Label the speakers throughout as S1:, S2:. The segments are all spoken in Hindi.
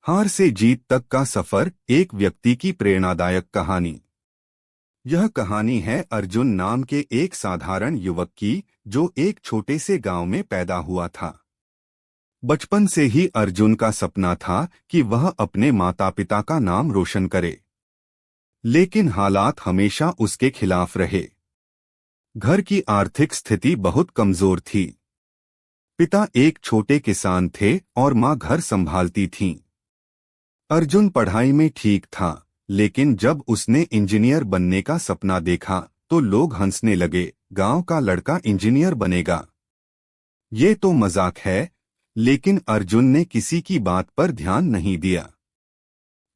S1: हार से जीत तक का सफर, एक व्यक्ति की प्रेरणादायक कहानी। यह कहानी है अर्जुन नाम के एक साधारण युवक की, जो एक छोटे से गांव में पैदा हुआ था। बचपन से ही अर्जुन का सपना था कि वह अपने माता पिता का नाम रोशन करे, लेकिन हालात हमेशा उसके खिलाफ रहे। घर की आर्थिक स्थिति बहुत कमजोर थी। पिता एक छोटे किसान थे और माँ घर संभालती थीं। अर्जुन पढ़ाई में ठीक था, लेकिन जब उसने इंजीनियर बनने का सपना देखा तो लोग हंसने लगे। गांव का लड़का इंजीनियर बनेगा, ये तो मजाक है। लेकिन अर्जुन ने किसी की बात पर ध्यान नहीं दिया।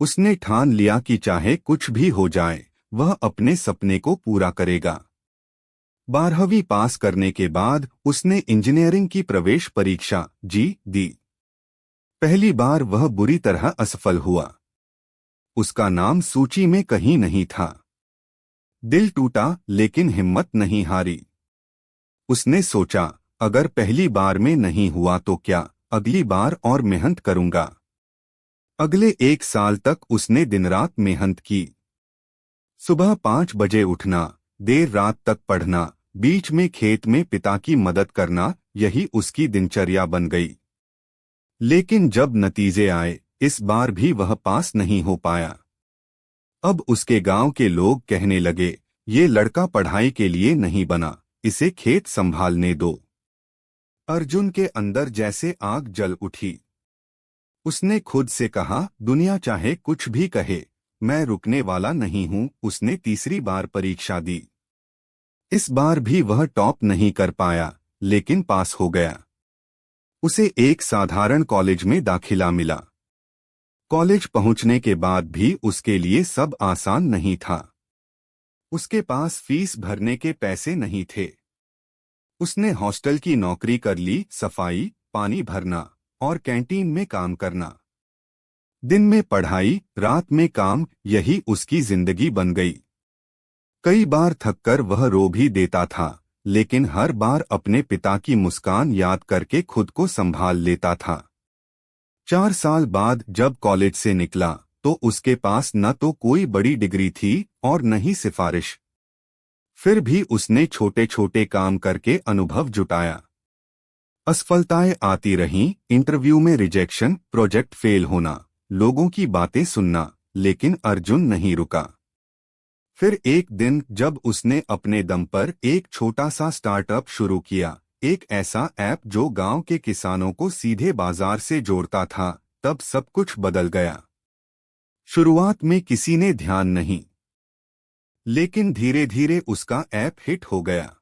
S1: उसने ठान लिया कि चाहे कुछ भी हो जाए, वह अपने सपने को पूरा करेगा। 12वीं पास करने के बाद उसने इंजीनियरिंग की प्रवेश परीक्षा दी। पहली बार वह बुरी तरह असफल हुआ। उसका नाम सूची में कहीं नहीं था। दिल टूटा, लेकिन हिम्मत नहीं हारी। उसने सोचा, अगर पहली बार में नहीं हुआ तो क्या, अगली बार और मेहनत करूंगा। अगले 1 साल तक उसने दिन रात मेहनत की। सुबह 5 बजे उठना, देर रात तक पढ़ना, बीच में खेत में पिता की मदद करना, यही उसकी दिनचर्या बन गई। लेकिन जब नतीजे आए, इस बार भी वह पास नहीं हो पाया। अब उसके गांव के लोग कहने लगे, ये लड़का पढ़ाई के लिए नहीं बना, इसे खेत संभालने दो। अर्जुन के अंदर जैसे आग जल उठी। उसने खुद से कहा, दुनिया चाहे कुछ भी कहे, मैं रुकने वाला नहीं हूं। उसने तीसरी बार परीक्षा दी। इस बार भी वह टॉप नहीं कर पाया, लेकिन पास हो गया। उसे एक साधारण कॉलेज में दाखिला मिला। कॉलेज पहुंचने के बाद भी उसके लिए सब आसान नहीं था। उसके पास फीस भरने के पैसे नहीं थे। उसने हॉस्टल की नौकरी कर ली, सफाई, पानी भरना और कैंटीन में काम करना। दिन में पढ़ाई, रात में काम, यही उसकी जिंदगी बन गई। कई बार थककर वह रो भी देता था, लेकिन हर बार अपने पिता की मुस्कान याद करके खुद को संभाल लेता था। 4 साल बाद जब कॉलेज से निकला तो उसके पास न तो कोई बड़ी डिग्री थी और न ही सिफारिश। फिर भी उसने छोटे छोटे काम करके अनुभव जुटाया। असफलताएं आती रहीं, इंटरव्यू में रिजेक्शन, प्रोजेक्ट फेल होना, लोगों की बातें सुनना, लेकिन अर्जुन नहीं रुका। फिर एक दिन जब उसने अपने दम पर एक छोटा सा स्टार्टअप शुरू किया, एक ऐसा ऐप जो गांव के किसानों को सीधे बाजार से जोड़ता था, तब सब कुछ बदल गया। शुरुआत में किसी ने ध्यान नहीं, लेकिन धीरे धीरे उसका ऐप हिट हो गया।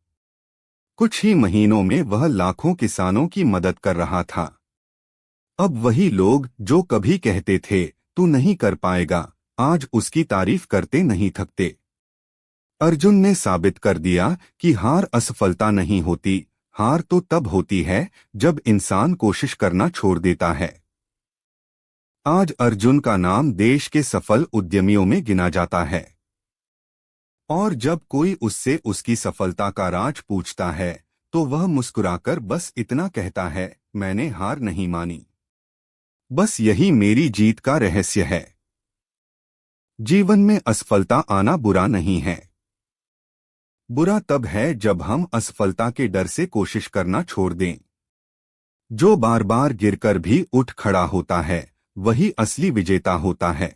S1: कुछ ही महीनों में वह लाखों किसानों की मदद कर रहा था। अब वही लोग जो कभी कहते थे, तू नहीं कर पाएगा, आज उसकी तारीफ करते नहीं थकते। अर्जुन ने साबित कर दिया कि हार असफलता नहीं होती, हार तो तब होती है जब इंसान कोशिश करना छोड़ देता है। आज अर्जुन का नाम देश के सफल उद्यमियों में गिना जाता है। और जब कोई उससे उसकी सफलता का राज पूछता है, तो वह मुस्कुराकर बस इतना कहता है, मैंने हार नहीं मानी। बस यही मेरी जीत का रहस्य है। जीवन में असफलता आना बुरा नहीं है। बुरा तब है जब हम असफलता के डर से कोशिश करना छोड़ दें। जो बार बार गिरकर भी उठ खड़ा होता है, वही असली विजेता होता है।